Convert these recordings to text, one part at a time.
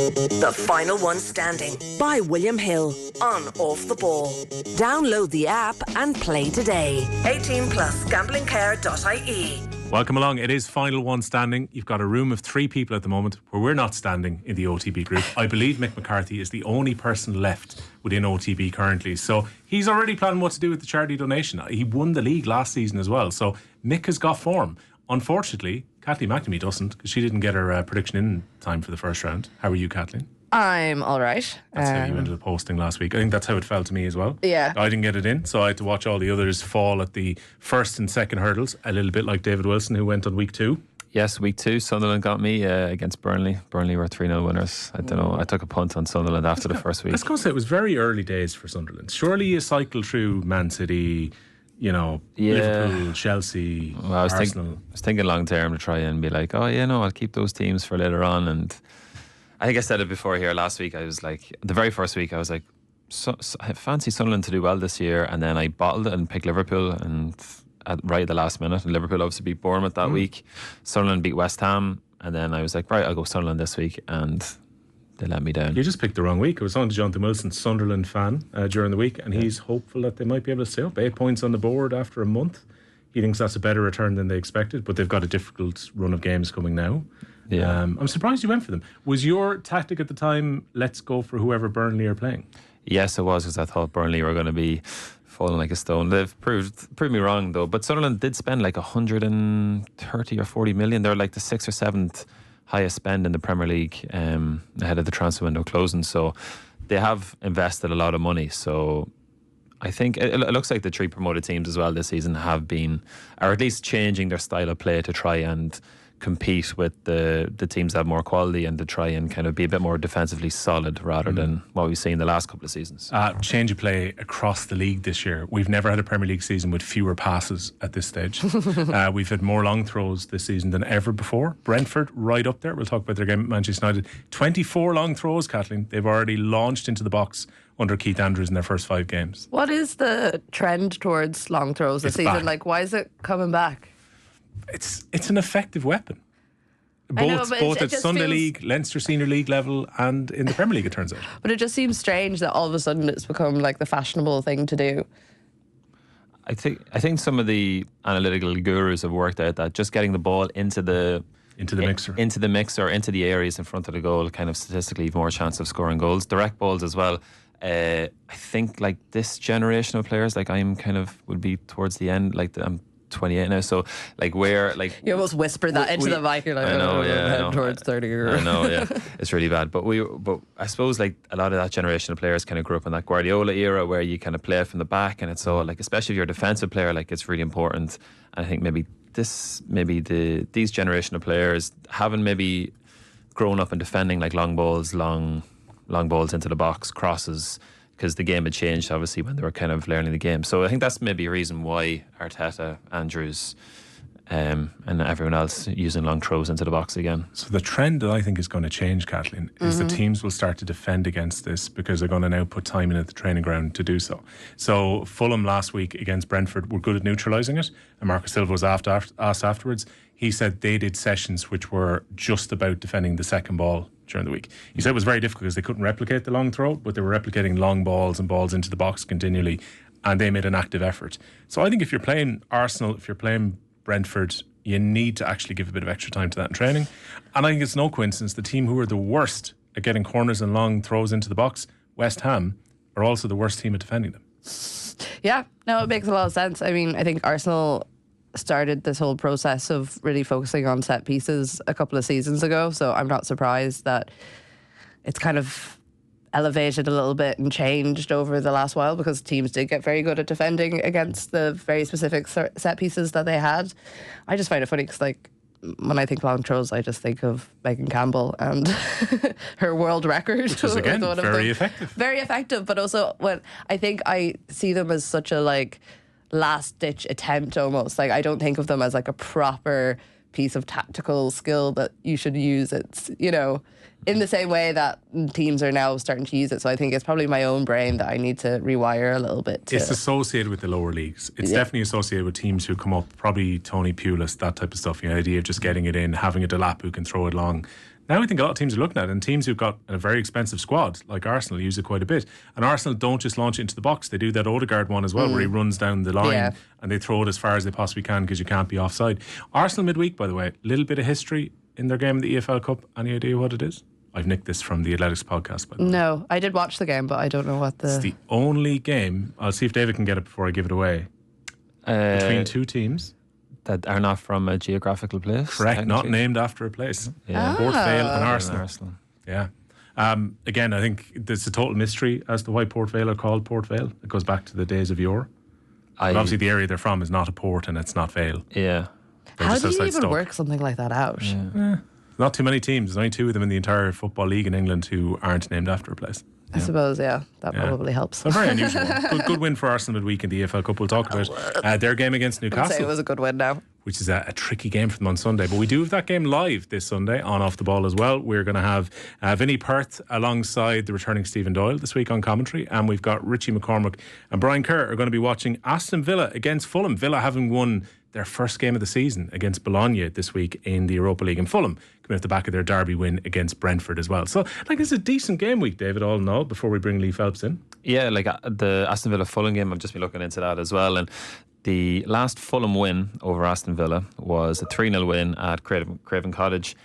The Final One Standing by William Hill on Off the Ball. Download the app and play today. 18 plus gamblingcare.ie. Welcome along. It is Final One Standing. You've got a room of 3 people at the moment where we're not standing in the OTB group. I believe Mick McCarthy is the only person left within OTB currently. So he's already planning what to do with the charity donation. He won the league last season as well. So Mick has got form. Unfortunately, Kathleen McNamee doesn't, because she didn't get her prediction in time for the first round. How are you, Kathleen? I'm all right. That's how you ended up posting last week. I think that's how it felt to me as well. Yeah. I didn't get it in, so I had to watch all the others fall at the first and second hurdles, a little bit like David Wilson, who went on week 2. Yes, week 2, Sunderland got me against Burnley. Burnley were 3-0 winners. I don't know, I took a punt on Sunderland after the first week. I was going to say, it was very early days for Sunderland. Surely you cycle through Man City, Liverpool, Chelsea, Arsenal. I was thinking long term to try and be like, I'll keep those teams for later on. And I think I said it before here last week. I was like, the very first week, I was like, I fancy Sunderland to do well this year. And then I bottled it and picked Liverpool right at the last minute. And Liverpool obviously beat Bournemouth that week. Sunderland beat West Ham. And then I was like, right, I'll go Sunderland this week. And they let me down. You just picked the wrong week. I was on to Jonathan Wilson, Sunderland fan, during the week, and he's hopeful that they might be able to stay up. 8 points on the board after a month. He thinks that's a better return than they expected, but they've got a difficult run of games coming now. Yeah. I'm surprised you went for them. Was your tactic at the time, let's go for whoever Burnley are playing? Yes, it was, because I thought Burnley were going to be falling like a stone. They've proved me wrong, though. But Sunderland did spend like 130 or 40 million. They're like the 6th or 7th highest spend in the Premier League ahead of the transfer window closing. So they have invested a lot of money. So I think it looks like the 3 promoted teams as well this season have been, or at least changing their style of play to try and compete with the teams that have more quality and to try and kind of be a bit more defensively solid rather than what we've seen the last couple of seasons. Change of play across the league this year. We've never had a Premier League season with fewer passes at this stage. We've had more long throws this season than ever before. Brentford right up there. We'll talk about their game at Manchester United. 24 long throws, Kathleen. They've already launched into the box under Keith Andrews in their first 5 games. What is the trend towards long throws this season? Back. Like, why is it coming back? It's an effective weapon. Both at Sunday League, Leinster Senior League level, and in the Premier League, it turns out. But it just seems strange that all of a sudden it's become like the fashionable thing to do. I think some of the analytical gurus have worked out that just getting the ball into the mixer, into the areas in front of the goal, kind of statistically you've more chance of scoring goals. Direct balls as well. I think like this generation of players, like I'm kind of would be towards the end, like I'm 28 now, so like where like you almost whispered that into the mic. You're like, I know, yeah, towards 30. I know, yeah, it's really bad. But I suppose like a lot of that generation of players kind of grew up in that Guardiola era where you kind of play from the back, and it's all like, especially if you're a defensive player, like it's really important. And I think these generation of players haven't maybe grown up in defending like long balls into the box, crosses, because the game had changed obviously when they were kind of learning the game. So I think that's maybe a reason why Arteta, Andrews and everyone else using long throws into the box again. So the trend that I think is going to change, Kathleen, is the teams will start to defend against this because they're going to now put time in at the training ground to do so. So Fulham last week against Brentford were good at neutralising it, and Marcus Silva was asked afterwards. He said they did sessions which were just about defending the second ball during the week. He said it was very difficult because they couldn't replicate the long throw, but they were replicating long balls and balls into the box continually, and they made an active effort. So I think if you're playing Arsenal, if you're playing Brentford, you need to actually give a bit of extra time to that in training. And I think it's no coincidence the team who are the worst at getting corners and long throws into the box, West Ham, are also the worst team at defending them. Yeah, no, it makes a lot of sense. I mean, I think Arsenal started this whole process of really focusing on set pieces a couple of seasons ago, so I'm not surprised that it's kind of elevated a little bit and changed over the last while, because teams did get very good at defending against the very specific set pieces that they had. I just find it funny because, like, when I think long throws, I just think of Megan Campbell and her world record, which is again very effective, but also when I think I see them as such a like last ditch attempt almost. Like, I don't think of them as like a proper piece of tactical skill that you should use. It's, you know, in the same way that teams are now starting to use it. So I think it's probably my own brain that I need to rewire a little bit. It's associated with the lower leagues. It's definitely associated with teams who come up, probably Tony Pulis, that type of stuff. The idea of just getting it in, having a Delap who can throw it long. Now I think a lot of teams are looking at it, and teams who've got a very expensive squad, like Arsenal, use it quite a bit. And Arsenal don't just launch it into the box. They do that Odegaard one as well, where he runs down the line and they throw it as far as they possibly can because you can't be offside. Arsenal midweek, by the way, little bit of history in their game in the EFL Cup. Any idea what it is? I've nicked this from the Athletics podcast, by the way. No, I did watch the game, but I don't know what It's the only game, I'll see if David can get it before I give it away, between two teams that are not from a geographical place. Correct, not named after a place. Port Vale and Arsenal. Yeah. Again, I think there's a total mystery as to why Port Vale are called Port Vale. It goes back to the days of yore. But obviously the area they're from is not a port and it's not Vale. Yeah. How do you even work something like that out? Not too many teams. There's only two of them in the entire football league in England who aren't named after a place. I suppose, that probably helps. So very unusual. Good win for Arsenal midweek in the EFL Cup. We'll talk about their game against Newcastle. I'd say it was a good win now. Which is a tricky game for them on Sunday. But we do have that game live this Sunday on Off the Ball as well. We're going to have Vinnie Perth alongside the returning Stephen Doyle this week on commentary. And we've got Richie McCormick and Brian Kerr are going to be watching Aston Villa against Fulham. Villa having won their first game of the season against Bologna this week in the Europa League. And Fulham coming off the back of their derby win against Brentford as well. So, it's a decent game week, David, all in all, before we bring Lee Phelps in. Yeah, the Aston Villa Fulham game, I've just been looking into that as well. And the last Fulham win over Aston Villa was a 3-0 win at Craven Cottage.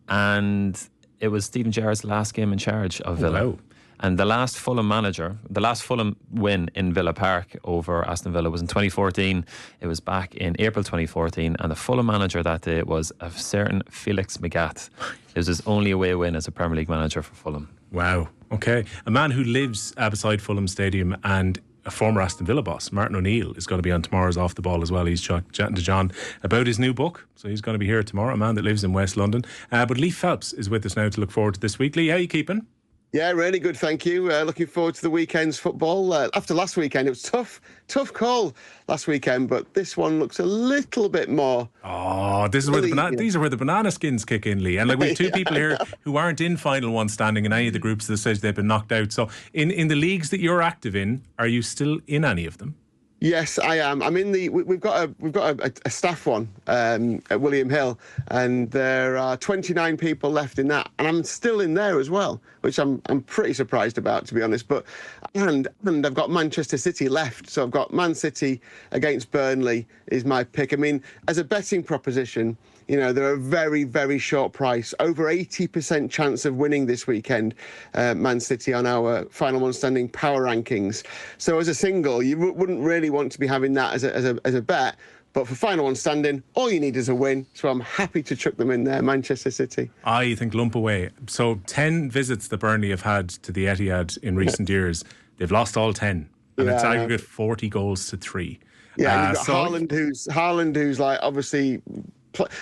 And it was Stephen Gerrard's last game in charge of Villa. Wow. And the last Fulham win in Villa Park over Aston Villa was in 2014. It was back in April 2014. And the Fulham manager that day was a certain Felix Magath. It was his only away win as a Premier League manager for Fulham. Wow. Okay. A man who lives beside Fulham Stadium and a former Aston Villa boss, Martin O'Neill, is going to be on tomorrow's Off the Ball as well. He's chatting to John about his new book. So he's going to be here tomorrow, a man that lives in West London. But Lee Phelps is with us now to look forward to this week. Lee, how are you keeping? Yeah, really good, thank you. Looking forward to the weekend's football. After last weekend, it was tough call last weekend, but this one looks a little bit more. Oh, these are where the banana skins kick in, Lee. And we have two people here who aren't in final one standing in any of the groups that says they've been knocked out. So in the leagues that you're active in, are you still in any of them? Yes, I am. I'm in the. We've got a staff one at William Hill, and there are 29 people left in that, and I'm still in there as well, which I'm pretty surprised about, to be honest. But and I've got Manchester City left, so I've got Man City against Burnley is my pick. I mean, as a betting proposition, they're a very, very short price. Over 80% chance of winning this weekend, Man City, on our final one standing power rankings. So as a single, you wouldn't really want to be having that as a bet. But for final one standing, all you need is a win. So I'm happy to chuck them in there, Manchester City. I think lump away. So 10 visits that Burnley have had to the Etihad in recent years, they've lost all 10. And it's aggregate 40 goals to 3. Yeah, you've got Haaland, who's like obviously.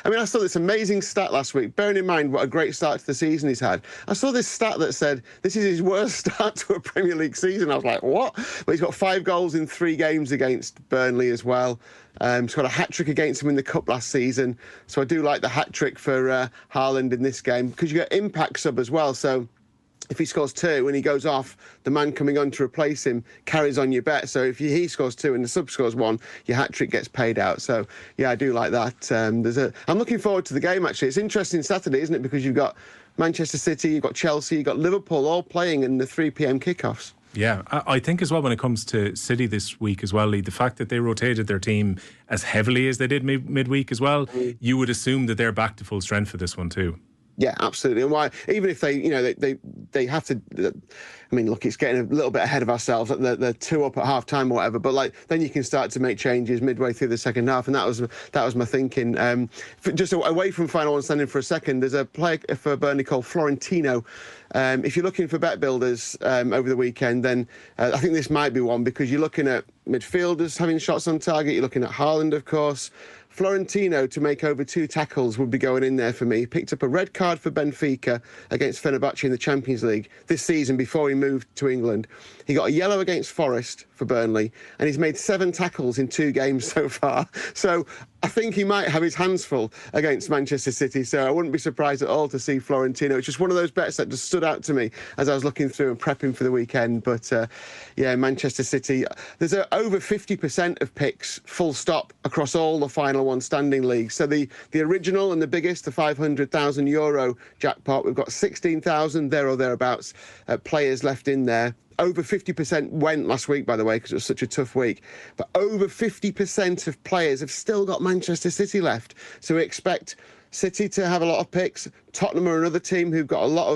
I mean, I saw this amazing stat last week, bearing in mind what a great start to the season he's had. I saw this stat that said this is his worst start to a Premier League season. I was like, what? But he's got 5 goals in 3 games against Burnley as well. He's got a hat-trick against him in the Cup last season. So I do like the hat-trick for Haaland in this game, because you get impact sub as well. So if he scores 2 and he goes off, the man coming on to replace him carries on your bet. So if he scores 2 and the sub scores 1, your hat-trick gets paid out. So, yeah, I do like that. I'm looking forward to the game, actually. It's interesting Saturday, isn't it? Because you've got Manchester City, you've got Chelsea, you've got Liverpool all playing in the 3 p.m. kickoffs. Yeah, I think as well when it comes to City this week as well, Lee, the fact that they rotated their team as heavily as they did midweek as well, you would assume that they're back to full strength for this one too. Yeah, absolutely. And why, even if they have to, I mean, look, it's getting a little bit ahead of ourselves. They're 2 up at half time or whatever, but then you can start to make changes midway through the second half. And that was my thinking. Just away from final one standing for a second, there's a player for Burnley called Florentino. If you're looking for bet builders over the weekend, then I think this might be one, because you're looking at midfielders having shots on target. You're looking at Haaland, of course. Florentino to make over 2 tackles would be going in there for me. He picked up a red card for Benfica against Fenerbahce in the Champions League this season before he moved to England. He got a yellow against Forest for Burnley, and he's made 7 tackles in 2 games so far. So I think he might have his hands full against Manchester City, so I wouldn't be surprised at all to see Florentino. It's just one of those bets that just stood out to me as I was looking through and prepping for the weekend. But yeah, Manchester City, there's over 50% of picks full stop across all the final one standing leagues. So the original and the biggest, the €500,000 jackpot, we've got 16,000 there or thereabouts players left in there. Over 50% went last week, by the way, because it was such a tough week. But over 50% of players have still got Manchester City left. So we expect City to have a lot of picks. Tottenham are another team who've got a lot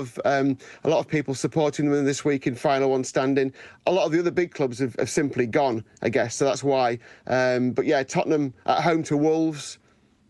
of people supporting them this week in final one standing. A lot of the other big clubs have simply gone, I guess. So that's why. But yeah, Tottenham at home to Wolves.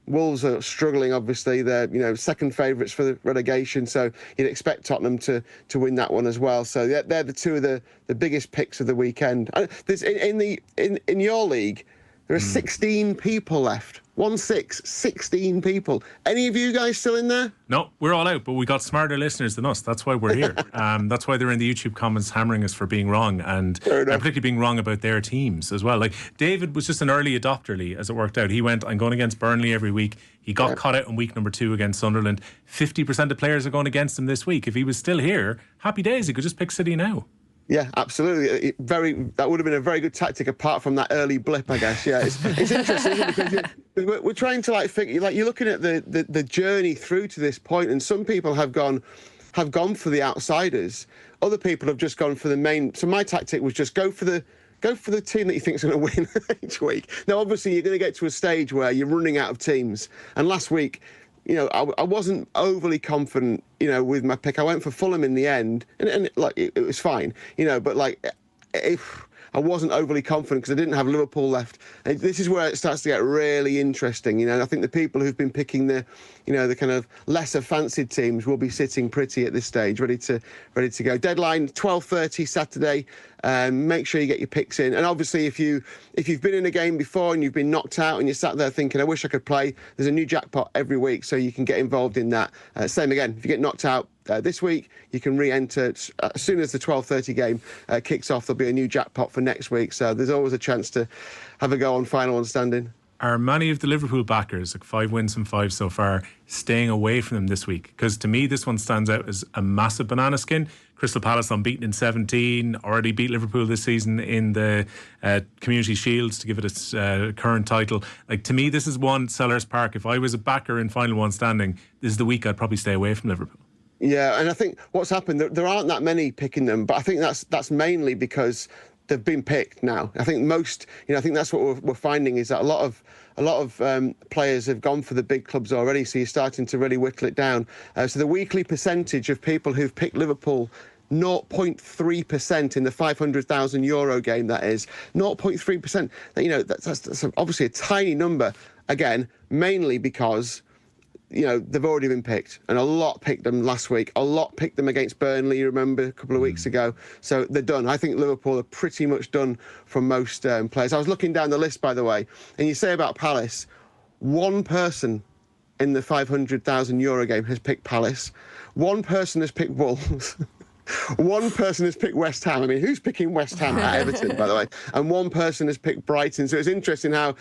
Wolves are struggling, obviously. They're, second favourites for the relegation, so you'd expect Tottenham to win that one as well. So they're the two of the biggest picks of the weekend. There's in your league, there are 16 people left. 16 people. Any of you guys still in there? No, we're all out, but we got smarter listeners than us. That's why we're here. That's why they're in the YouTube comments hammering us for being wrong, and particularly being wrong about their teams as well. Like, David was just an early adopter, Lee, as it worked out. He went, I'm going against Burnley every week. He got caught out in week number 2 against Sunderland. 50% of players are going against him this week. If he was still here, happy days. He could just pick City now. Yeah, absolutely. That would have been a very good tactic, apart from that early blip, I guess. Yeah, it's interesting, isn't it? Because we're trying to figure. You're looking at the journey through to this point, and some people have gone for the outsiders. Other people have just gone for the main. So my tactic was just go for the team that you think is going to win each week. Now, obviously, you're going to get to a stage where you're running out of teams. And last week, I wasn't overly confident, with my pick. I went for Fulham in the end, and it was fine, but if I wasn't overly confident because I didn't have Liverpool left. And this is where it starts to get really interesting, I think the people who've been picking the kind of lesser fancied teams will be sitting pretty at this stage, ready to go. Deadline 12:30 Saturday. Make sure you get your picks in. And obviously, if you've been in a game before and you've been knocked out and you're sat there thinking, I wish I could play, there's a new jackpot every week, so you can get involved in that. Same again, if you get knocked out this week, you can re-enter as soon as the 12:30 game kicks off. There'll be a new jackpot for next week, so there's always a chance to have a go on final one standing. Are many of the Liverpool backers, 5 wins from 5 so far, staying away from them this week? Because to me, this one stands out as a massive banana skin. Crystal Palace unbeaten in 17, already beat Liverpool this season in the Community Shield to give it its current title. To me, this is one Sellers Park. If I was a backer in final one standing, this is the week I'd probably stay away from Liverpool. Yeah, and I think what's happened, there aren't that many picking them, but I think that's mainly because they've been picked now. I think I think that's what we're finding, is that a lot of players have gone for the big clubs already, so you're starting to really whittle it down. So the weekly percentage of people who've picked Liverpool, 0.3% in the €500,000 game, that is 0.3%. That's obviously a tiny number. Again, mainly because they've already been picked, and a lot picked them last week. A lot picked them against Burnley, you remember, a couple of weeks ago. So they're done. I think Liverpool are pretty much done from most players. I was looking down the list, by the way, and you say about Palace, one person in the €500,000 game has picked Palace. One person has picked Wolves. One person has picked West Ham. I mean, who's picking West Ham at Everton, by the way? And one person has picked Brighton. So it's interesting how,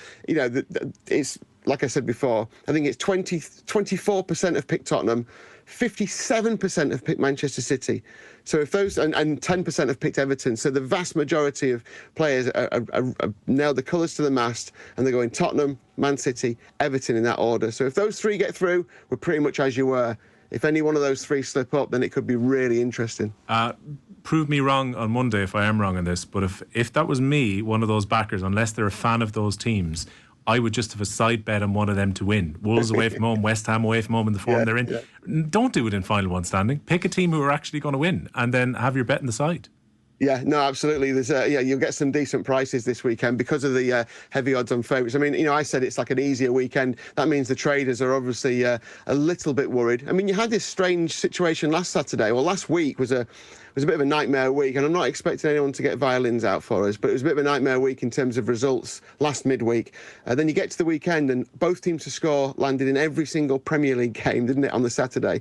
it's, like I said before, I think it's 24% have picked Tottenham, 57% have picked Manchester City. So if those, and 10% have picked Everton. So the vast majority of players are nailed the colours to the mast, and they're going Tottenham, Man City, Everton in that order. So if those three get through, we're pretty much as you were. If any one of those three slip up, then it could be really interesting. Prove me wrong on Monday if I am wrong on this, but if that was me, one of those backers, unless they're a fan of those teams, I would just have a side bet on one of them to win. Wolves away from home, West Ham away from home in the form they're in. Yeah. Don't do it in final one standing. Pick a team who are actually going to win, and then have your bet on the side. Yeah, no, absolutely. There's you'll get some decent prices this weekend because of the heavy odds on favourites. I mean, I said it's like an easier weekend. That means the traders are obviously a little bit worried. I mean, you had this strange situation last Saturday. Well, last week was a bit of a nightmare week, and I'm not expecting anyone to get violins out for us, but it was a bit of a nightmare week in terms of results last midweek. Then you get to the weekend, and both teams to score landed in every single Premier League game, didn't it, on the Saturday?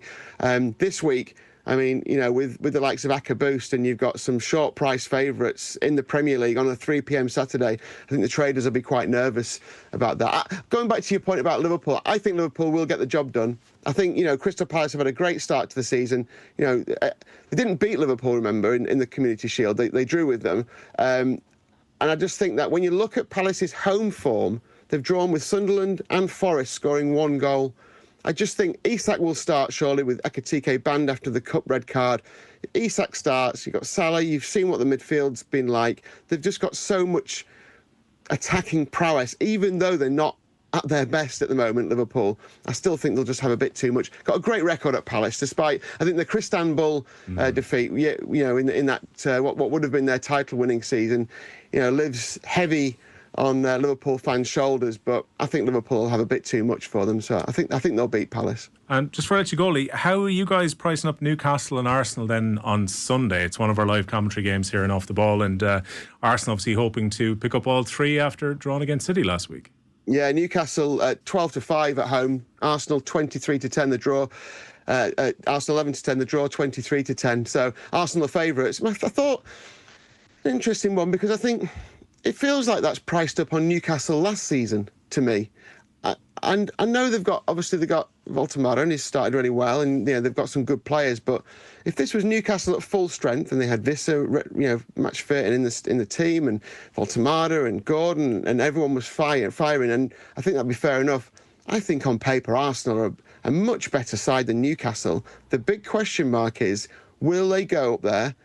This week, I mean, with the likes of Aka Boost, and you've got some short price favourites in the Premier League on a 3 p.m. Saturday, I think the traders will be quite nervous about that. Going back to your point about Liverpool, I think Liverpool will get the job done. I think, Crystal Palace have had a great start to the season. They didn't beat Liverpool, remember, in the Community Shield. They drew with them. And I just think that when you look at Palace's home form, they've drawn with Sunderland and Forest, scoring 1 goal. I just think Isak will start surely with Ekitike banned after the cup red card. Isak starts, you've got Salah, you've seen what the midfield's been like. They've just got so much attacking prowess, even though they're not at their best at the moment, Liverpool. I still think they'll just have a bit too much. Got a great record at Palace, despite, I think, the Cristanbul defeat, in that, what would have been their title-winning season, lives heavy on Liverpool fans' shoulders, but I think Liverpool will have a bit too much for them, so I think they'll beat Palace. And just for I let you go, Lee, how are you guys pricing up Newcastle and Arsenal then on Sunday? It's one of our live commentary games here in Off the Ball, and Arsenal obviously hoping to pick up all 3 after drawing against City last week. Yeah, Newcastle 12-5 at home, Arsenal 23-10 the draw. Arsenal 11-10 the draw, 23-10. So Arsenal are favourites. I thought an interesting one, because I think it feels like that's priced up on Newcastle last season to me. And I know they've got Voltemade, and he's started really well, and they've got some good players. But if this was Newcastle at full strength, and they had Wissa, match fit and in the team, and Voltemade and Gordon, and everyone was firing, and I think that'd be fair enough. I think on paper Arsenal are a much better side than Newcastle. The big question mark is, will they go up there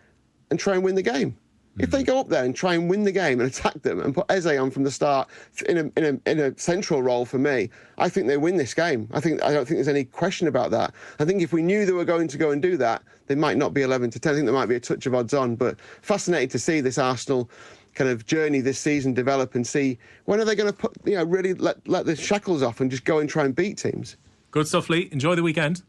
and try and win the game? If they go up there and try and win the game and attack them and put Eze on from the start in a central role for me, I think they win this game. I don't think there's any question about that. I think if we knew they were going to go and do that, they might not be 11-10. I think there might be a touch of odds on. But fascinating to see this Arsenal kind of journey this season develop, and see when are they going to really let the shackles off and just go and try and beat teams. Good stuff, Lee. Enjoy the weekend.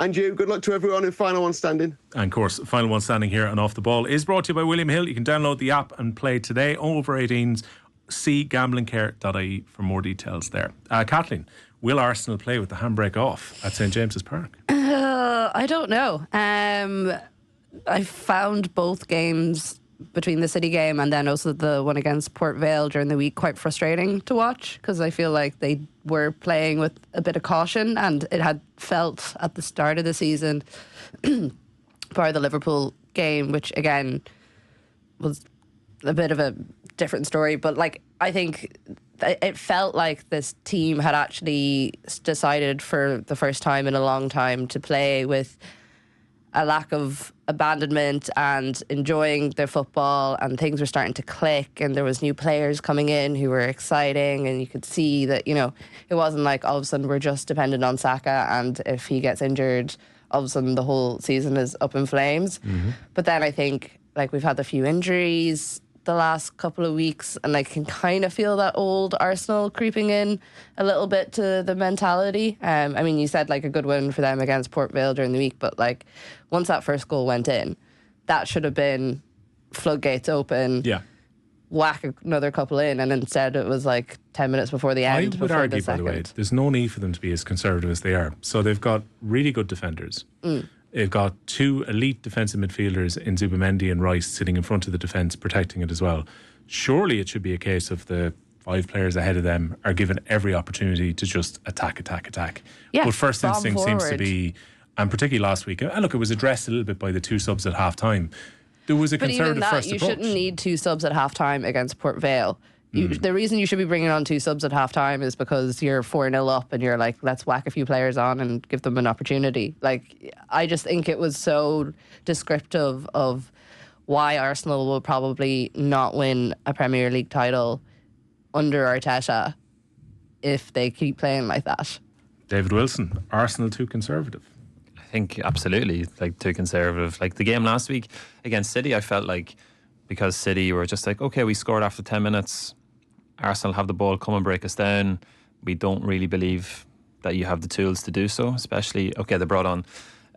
And you, good luck to everyone in Final One Standing. And of course, Final One Standing here on Off the Ball is brought to you by William Hill. You can download the app and play today. Over 18s, see gamblingcare.ie for more details there. Kathleen, will Arsenal play with the handbrake off at St James's Park? I don't know. I found both games between the City game and then also the one against Port Vale during the week quite frustrating to watch, because I feel like they were playing with a bit of caution, and it had felt at the start of the season bar the Liverpool game, which again was a bit of a different story, but I think it felt like this team had actually decided for the first time in a long time to play with a lack of abandonment and enjoying their football, and things were starting to click, and there was new players coming in who were exciting, and you could see that, it wasn't like all of a sudden we're just dependent on Saka, and if he gets injured, all of a sudden the whole season is up in flames. Mm-hmm. But then I think we've had a few injuries the last couple of weeks, and I can kind of feel that old Arsenal creeping in a little bit to the mentality. I mean, you said a good win for them against Port Vale during the week, but once that first goal went in, that should have been floodgates open. Yeah. Whack another couple in, and instead it was 10 minutes before the end. I would argue, by the way, there's no need for them to be as conservative as they are. So they've got really good defenders. They've got 2 elite defensive midfielders in Zubimendi and Rice sitting in front of the defence, protecting it as well. Surely it should be a case of the 5 players ahead of them are given every opportunity to just attack. Yeah, but first instinct forward seems to be, and particularly last week, and look, it was addressed a little bit by the 2 subs at half time. There was a conservative first approach. You shouldn't need 2 subs at half time against Port Vale. The reason you should be bringing on 2 subs at half time is because you're 4-0 up and you're let's whack a few players on and give them an opportunity. I just think it was so descriptive of why Arsenal will probably not win a Premier League title under Arteta if they keep playing like that. David Wilson, Arsenal too conservative? I think absolutely, too conservative. The game last week against City, I felt because City were just okay, we scored after 10 minutes, Arsenal have the ball, come and break us down. We don't really believe that you have the tools to do so, especially, they brought on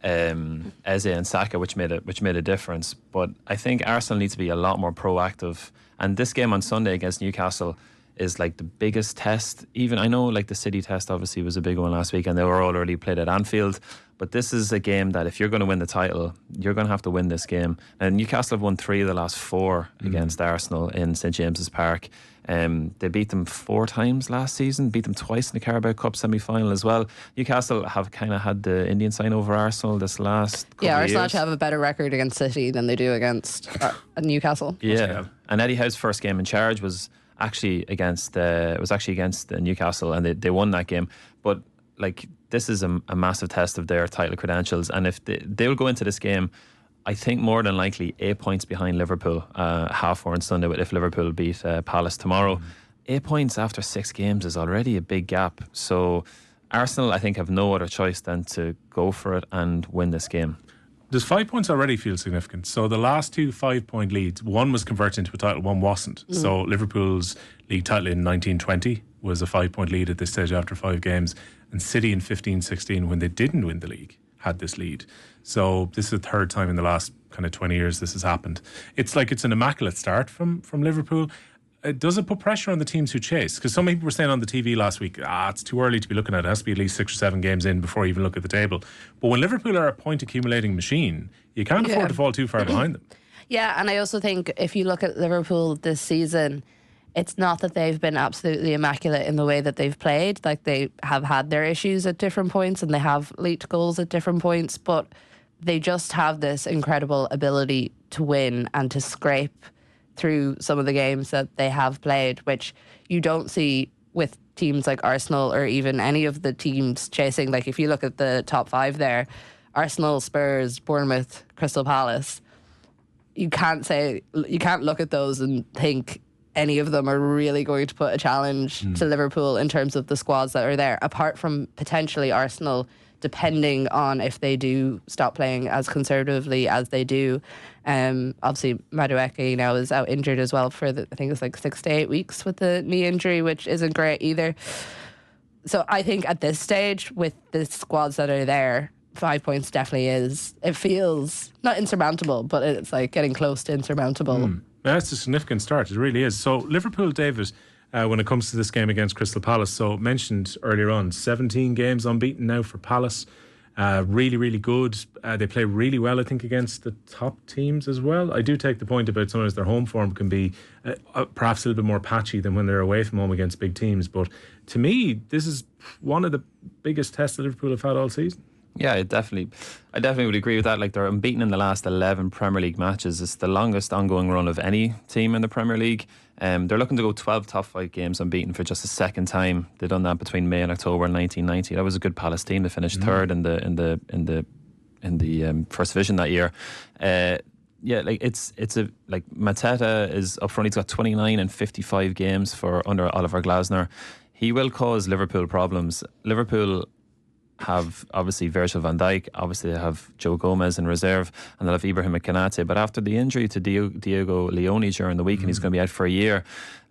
Eze and Saka, which made a difference. But I think Arsenal needs to be a lot more proactive. And this game on Sunday against Newcastle, is like the biggest test. Even I know like the City test obviously was a big one last week and they were already played at Anfield, but this is a game that if you're going to win the title, you're going to have to win this game. And Newcastle have won 3 of the last 4 against Arsenal in St James's Park. They beat them 4 times last season, beat them twice in the Carabao Cup semi-final as well. Newcastle have kind of had the Indian sign over Arsenal this last couple of Arsenal years. have a better record against City than they do against Newcastle. Yeah, and Eddie Howe's first game in charge was actually against Newcastle, and they won that game. But like, this is a massive test of their title credentials, and if they'll go into this game, I think more than likely 8 points behind Liverpool, 4:30 on Sunday. If Liverpool beat Palace tomorrow, 8 points after 6 games is already a big gap. So Arsenal, I think, have no other choice than to go for it and win this game. Does 5 points already feel significant? So the last 2 5-point leads, one was converted into a title, one wasn't. So Liverpool's league title in 1920 was a 5-point lead at this stage after 5 games, and City in 15-16, when they didn't win the league, had this lead. So this is the third time in the last kind of 20 years this has happened. It's like it's an immaculate start from Liverpool. Does it put pressure on the teams who chase? Because some people were saying on the TV last week, it's too early to be looking at it. It has to be at least 6 or 7 games in before you even look at the table. But when Liverpool are a point accumulating machine, you can't afford to fall too far behind them. Yeah, and I also think if you look at Liverpool this season, it's not that they've been absolutely immaculate in the way that they've played. Like, they have had their issues at different points and they have leaked goals at different points, but they just have this incredible ability to win and to scrape through some of the games that they have played, which you don't see with teams like Arsenal or even any of the teams chasing. Like, if you look at the top 5 there, Arsenal, Spurs, Bournemouth, Crystal Palace, you can't look at those and think any of them are really going to put a challenge to Liverpool in terms of the squads that are there, apart from potentially Arsenal, depending on if they do stop playing as conservatively as they do. Obviously, Madueke now is out injured as well for I think it's like 6 to 8 weeks with the knee injury, which isn't great either. So I think at this stage, with the squads that are there, 5 points definitely is. It feels not insurmountable, but it's like getting close to insurmountable. That's a significant start. It really is. So Liverpool, David, when it comes to this game against Crystal Palace, so mentioned earlier on, 17 games unbeaten now for Palace. Really, really good. They play really well, I think, against the top teams as well. I do take the point about sometimes their home form can be perhaps a little bit more patchy than when they're away from home against big teams. But to me, this is one of the biggest tests that Liverpool have had all season. Yeah, I definitely would agree with that. Like, they're unbeaten in the last 11 Premier League matches. It's the longest ongoing run of any team in the Premier League. They're looking to go 12 top 5 games unbeaten for just the second time. They've done that between May and October 1990. That was a good Palace team. They finished third in the first division that year. Mateta is up front. He's got 29 and 55 games under Oliver Glasner. He will cause Liverpool problems. Liverpool have obviously Virgil van Dijk, obviously they have Joe Gomez in reserve, and they'll have Ibrahim Konate. But after the injury to Diego Leone during the week, and he's going to be out for a year,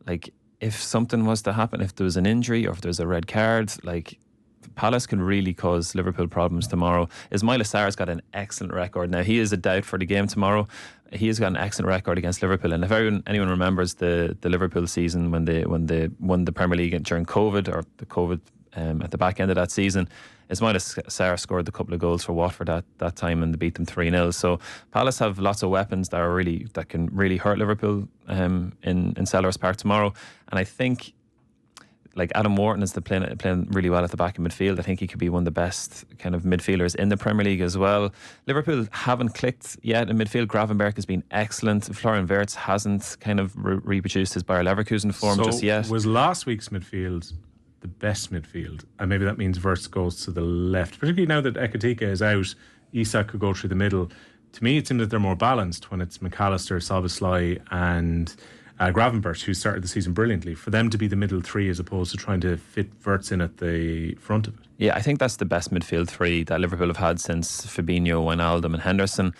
like, if something was to happen, if there was an injury or if there's a red card, like, Palace can really cause Liverpool problems tomorrow. Ismaila Sarr's got an excellent record. Now, he is a doubt for the game tomorrow. He has got an excellent record against Liverpool. And if anyone remembers the Liverpool season when they won the Premier League during COVID, or the COVID at the back end of that season, Ismaila Sarr scored a couple of goals for Watford that time, and they beat them 3-0. So Palace have lots of weapons that can really hurt Liverpool in Selhurst Park tomorrow. And I think, like, Adam Wharton is playing really well at the back of midfield. I think he could be one of the best kind of midfielders in the Premier League as well. Liverpool haven't clicked yet in midfield. Gravenberch has been excellent. Florian Wirtz hasn't kind of reproduced his Bayer Leverkusen form just yet. Was last week's midfield the best midfield? And maybe that means Wirtz goes to the left. Particularly now that Ekitike is out, Isak could go through the middle. To me, it seems that they're more balanced when it's McAllister, Szoboszlai and Gravenberch, who started the season brilliantly, for them to be the middle three as opposed to trying to fit Wirtz in at the front of it. Yeah, I think that's the best midfield three that Liverpool have had since Fabinho, Wijnaldum and Henderson.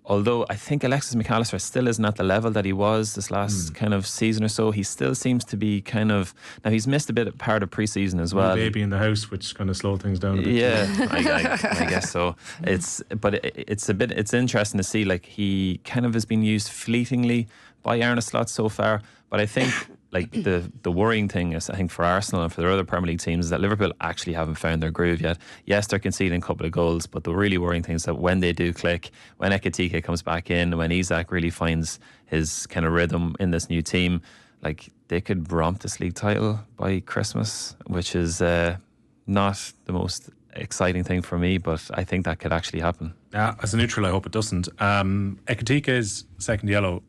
Although I think Alexis McAllister still isn't at the level that he was this last kind of season or so. He still seems to be kind of... Now, he's missed a part of pre-season as well. Baby in the house, which kind of slowed things down a bit. Yeah, I guess so. It's interesting to see, like, he kind of has been used fleetingly, by Arne Slot so far. But I think like the worrying thing is, I think for Arsenal and for their other Premier League teams, is that Liverpool actually haven't found their groove yet. Yes, they're conceding a couple of goals, but the really worrying thing is that when they do click, when Ekitike comes back in, when Isak really finds his kind of rhythm in this new team, like they could romp this league title by Christmas, which is not the most exciting thing for me, but I think that could actually happen. As a neutral, I hope it doesn't. Ekitike's second yellow,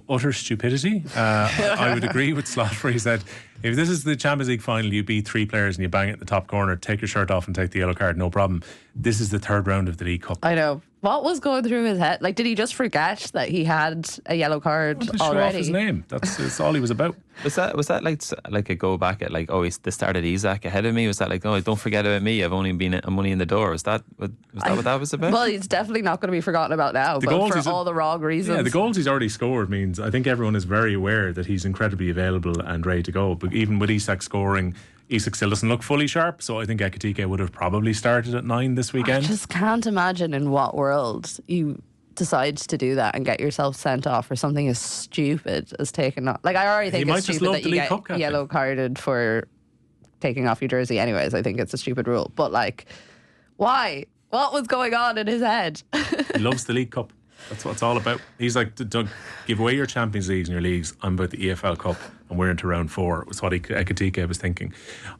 utter stupidity. I would agree with Slot where he said, if this is the Champions League final, you beat 3 players and you bang it in the top corner, take your shirt off and take the yellow card, no problem. This is the 3rd round of the League Cup. I know. What was going through his head? Like, did he just forget that he had a yellow card Show already? off his name. That's all he was about. Was that like a go back at like, oh, they started Isak ahead of me? Was that like, oh, don't forget about me, I'm only in the door? Was that what that was about? Well, he's definitely not going to be forgotten about now, but for all the wrong reasons. Yeah, the goals he's already scored means I think everyone is very aware that he's incredibly available and ready to go. But even with Isak scoring, Isak still doesn't look fully sharp, so I think Ekitike would have probably started at 9 this weekend. I just can't imagine in what world you decide to do that and get yourself sent off for something as stupid as taking off. Like, I already think it's stupid that you get yellow carded for taking off your jersey anyways. I think it's a stupid rule. But like, why? What was going on in his head? He loves the League Cup. That's what it's all about. He's like, don't give away your Champions Leagues and your leagues. I'm about the EFL Cup and we're into round 4. Was what Ekitike was thinking.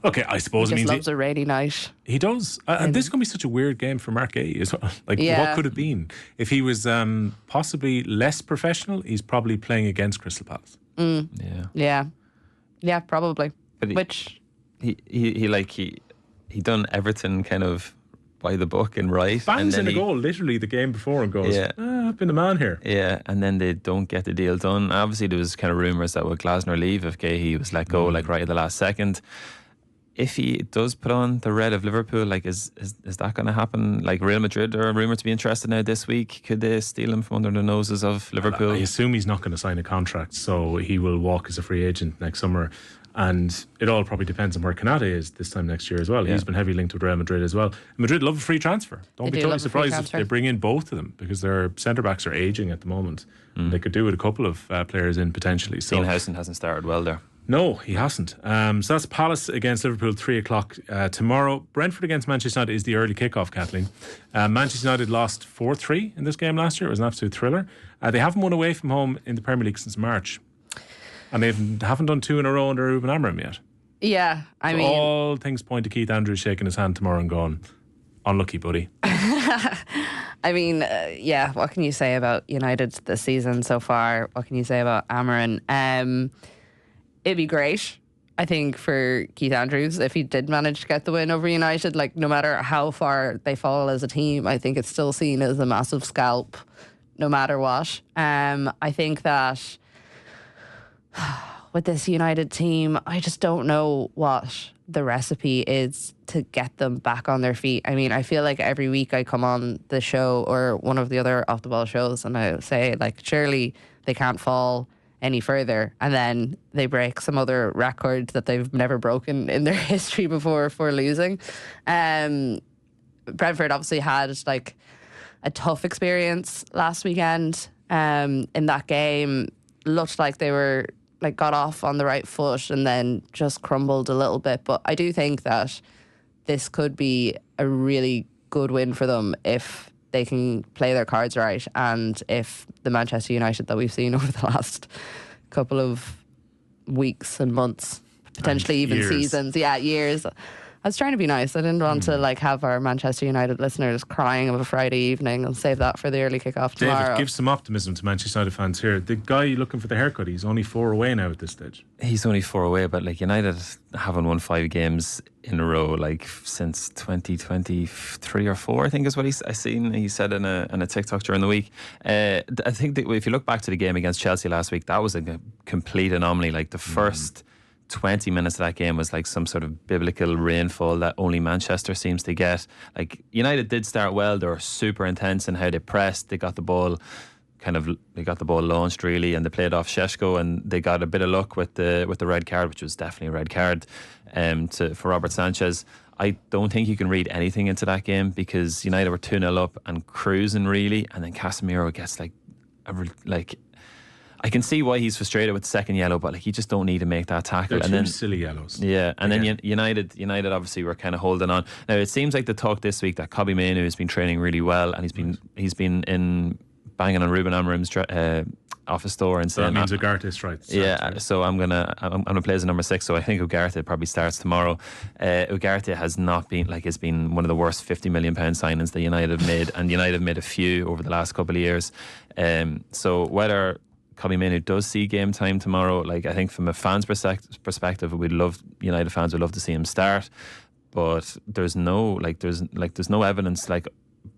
Okay, I suppose he it means loves a rainy night. He does. And this is going to be such a weird game for Mark Gay as well. Like, what could it been? If he was possibly less professional, he's probably playing against Crystal Palace. Yeah, probably. But he done everything kind of by the book and right. Bangs and in a goal literally the game before and goes, I've been the man here. Yeah, and then they don't get the deal done. Obviously there was kind of rumours that would Glasner leave if Gahey was let go like right at the last second. If he does put on the red of Liverpool, like is that going to happen? Like Real Madrid are rumoured to be interested now this week. Could they steal him from under the noses of Liverpool? I assume he's not going to sign a contract, so he will walk as a free agent next summer. And it all probably depends on where Konate is this time next year as well. Yeah. He's been heavily linked with Real Madrid as well. Madrid love a free transfer. Don't be totally surprised if they bring in both of them, because their centre backs are ageing at the moment. And they could do with a couple of players in potentially. So Steenhausen hasn't started well there. No, he hasn't. So that's Palace against Liverpool, 3 o'clock tomorrow. Brentford against Manchester United is the early kickoff, Kathleen. Manchester United lost 4-3 in this game last year. It was an absolute thriller. They haven't won away from home in the Premier League since March. And they haven't done 2 in a row under Ruben Amorim yet. Yeah, I mean, all things point to Keith Andrews shaking his hand tomorrow and going, unlucky, buddy. I mean, what can you say about United this season so far? What can you say about Amorim? It'd be great, I think, for Keith Andrews if he did manage to get the win over United. Like, no matter how far they fall as a team, I think it's still seen as a massive scalp, no matter what. I think that with this United team, I just don't know what the recipe is to get them back on their feet. I mean, I feel like every week I come on the show or one of the other off the ball shows and I say, like, surely they can't fall any further, and then they break some other record that they've never broken in their history before for losing. Brentford obviously had like a tough experience last weekend. In that game, looked like they were like got off on the right foot and then just crumbled a little bit. But I do think that this could be a really good win for them if they can play their cards right, and if the Manchester United that we've seen over the last couple of weeks and months, potentially even seasons, years. I was trying to be nice. I didn't want to like have our Manchester United listeners crying of a Friday evening. I'll save that for the early kickoff tomorrow. David, give some optimism to Manchester United fans here. The guy looking for the haircut, he's only 4 away now at this stage. He's only 4 away, but like United haven't won 5 games in a row like since 2023 or 4, I think is what I seen. He said in a TikTok during the week. I think that if you look back to the game against Chelsea last week, that was a complete anomaly. Like the first 20 minutes of that game was like some sort of biblical rainfall that only Manchester seems to get. Like United did start well. They were super intense in how they pressed. They got the ball launched really, and they played off Šeško, and they got a bit of luck with the red card, which was definitely a red card for Robert Sanchez. I don't think you can read anything into that game because United were 2-0 up and cruising really, and then Casemiro gets I can see why he's frustrated with the second yellow, but like you just don't need to make that tackle. They're two silly yellows. Yeah, and then United obviously were kind of holding on. Now it seems like the talk this week that Kobbie Mainoo has been training really well, and he's been in banging on Ruben Amorim's office door and saying that means Ugarte strikes. Yeah, so I'm gonna play as a number 6. So I think Ugarte probably starts tomorrow. Ugarte has not been has been one of the worst £50 million signings that United have made, and United have made a few over the last couple of years. So whether Kobbie Mainoo does see game time tomorrow, like I think from a fan's perspective, United fans would love to see him start, but there's no evidence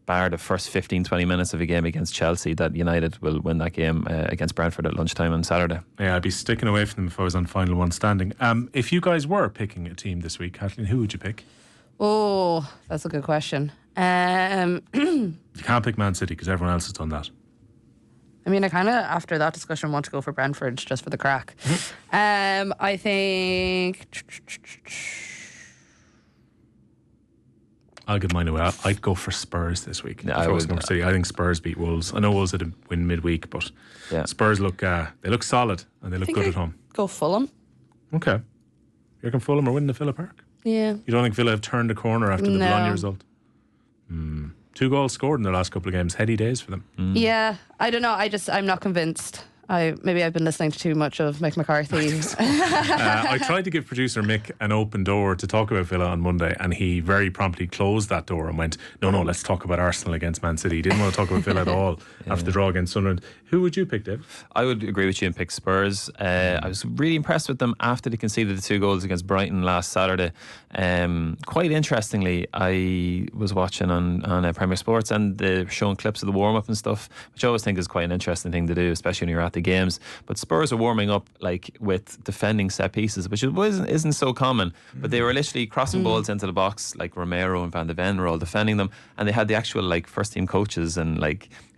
bar the first 15-20 minutes of a game against Chelsea that United will win that game against Brentford at lunchtime on Saturday. Yeah, I'd be sticking away from them if I was on final one standing. If you guys were picking a team this week, Kathleen, who would you pick? Oh, that's a good question. You can't pick Man City because everyone else has done that. I mean, I kind of, after that discussion, want to go for Brentford just for the crack. I think... I'll give mine away. I'd go for Spurs this week. Yeah, I think Spurs beat Wolves. I know Wolves had a win midweek, but Spurs look solid and they look good at home. Go Fulham. Okay. You reckon Fulham are winning the Villa Park? Yeah. You don't think Villa have turned a corner after the Bologna result? 2 goals scored in their last couple of games. Heady days for them. Yeah. I don't know. I'm not convinced. Maybe I've been listening to too much of Mick McCarthy. I tried to give producer Mick an open door to talk about Villa on Monday, and he very promptly closed that door and went, no, let's talk about Arsenal against Man City. He didn't want to talk about Villa at all after the draw against Sunderland. Who would you pick, Dave? I would agree with you and pick Spurs. I was really impressed with them after they conceded the 2 goals against Brighton last Saturday. Quite interestingly, I was watching on Premier Sports, and they're showing clips of the warm-up and stuff, which I always think is quite an interesting thing to do, especially when you're at the games. But Spurs are warming up with defending set pieces, which isn't so common. But they were literally crossing balls into the box, like Romero and Van de Ven were all defending them, and they had the actual first team coaches and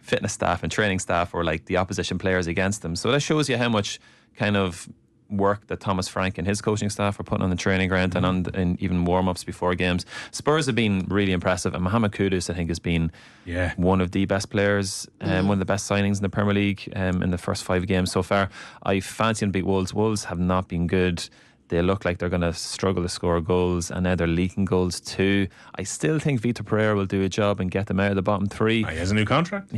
fitness staff and training staff or the opposition players against them. So that shows you how much kind of work that Thomas Frank and his coaching staff are putting on the training ground and even warm-ups before games. Spurs have been really impressive, and Mohamed Kudus I think has been one of the best players, one of the best signings in the Premier League in the first 5 games so far. I fancy him to beat Wolves. Wolves have not been good. They look like they're going to struggle to score goals, and now they're leaking goals too. I still think Vitor Pereira will do a job and get them out of the bottom 3. He has a new contract.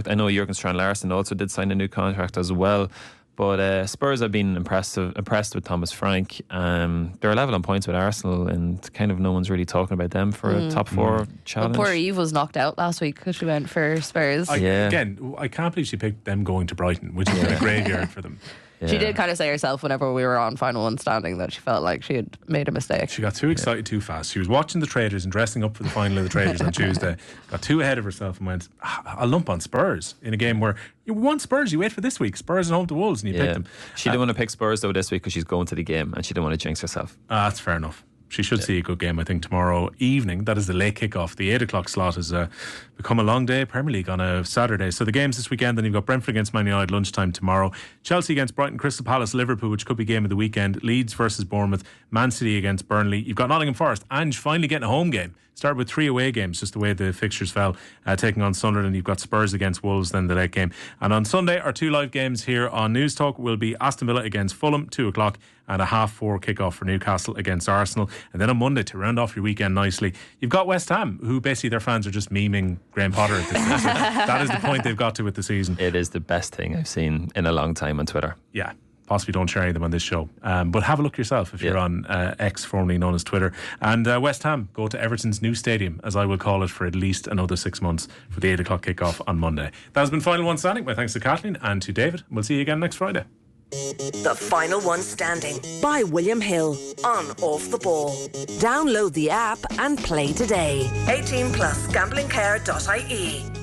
I know Jurgen Strand-Larsen also did sign a new contract as well. But Spurs have been impressed with Thomas Frank. They're level on points with Arsenal, and kind of no one's really talking about them for a top 4 challenge. Well, poor Eve was knocked out last week because she went for Spurs. Again, I can't believe she picked them going to Brighton, which is a graveyard for them. Yeah. She did kind of say herself whenever we were on final one standing that she felt like she had made a mistake. She got too excited too fast. She was watching the Traders and dressing up for the final of the Traders on Tuesday. Got too ahead of herself and went, I'll lump on Spurs in a game where you want Spurs, you wait for this week. Spurs at home to Wolves and you pick them. She didn't want to pick Spurs though this week because she's going to the game and she didn't want to jinx herself. That's fair enough. She should see a good game, I think, tomorrow evening. That is the late kickoff. The 8 o'clock slot has become a long day. Premier League on a Saturday. So the games this weekend, then you've got Brentford against Man United lunchtime tomorrow. Chelsea against Brighton, Crystal Palace, Liverpool, which could be game of the weekend. Leeds versus Bournemouth, Man City against Burnley. You've got Nottingham Forest, Ange finally getting a home game. Started with 3 away games, just the way the fixtures fell, taking on Sunderland. You've got Spurs against Wolves, then the late game. And on Sunday, our 2 live games here on News Talk will be Aston Villa against Fulham, 2 o'clock, and a 4:30 kickoff for Newcastle against Arsenal. And then on Monday, to round off your weekend nicely, you've got West Ham, who basically their fans are just memeing Graham Potter at this point. So that is the point they've got to with the season. It is the best thing I've seen in a long time on Twitter. Yeah. Possibly don't share any of them on this show, but have a look yourself if you're on X, formerly known as Twitter. And West Ham go to Everton's new stadium, as I will call it, for at least another 6 months for the 8 o'clock kickoff on Monday. That has been Final One Standing. My thanks to Kathleen and to David. We'll see you again next Friday. The Final One Standing by William Hill on Off the Ball. Download the app and play today. 18 plus gamblingcare.ie.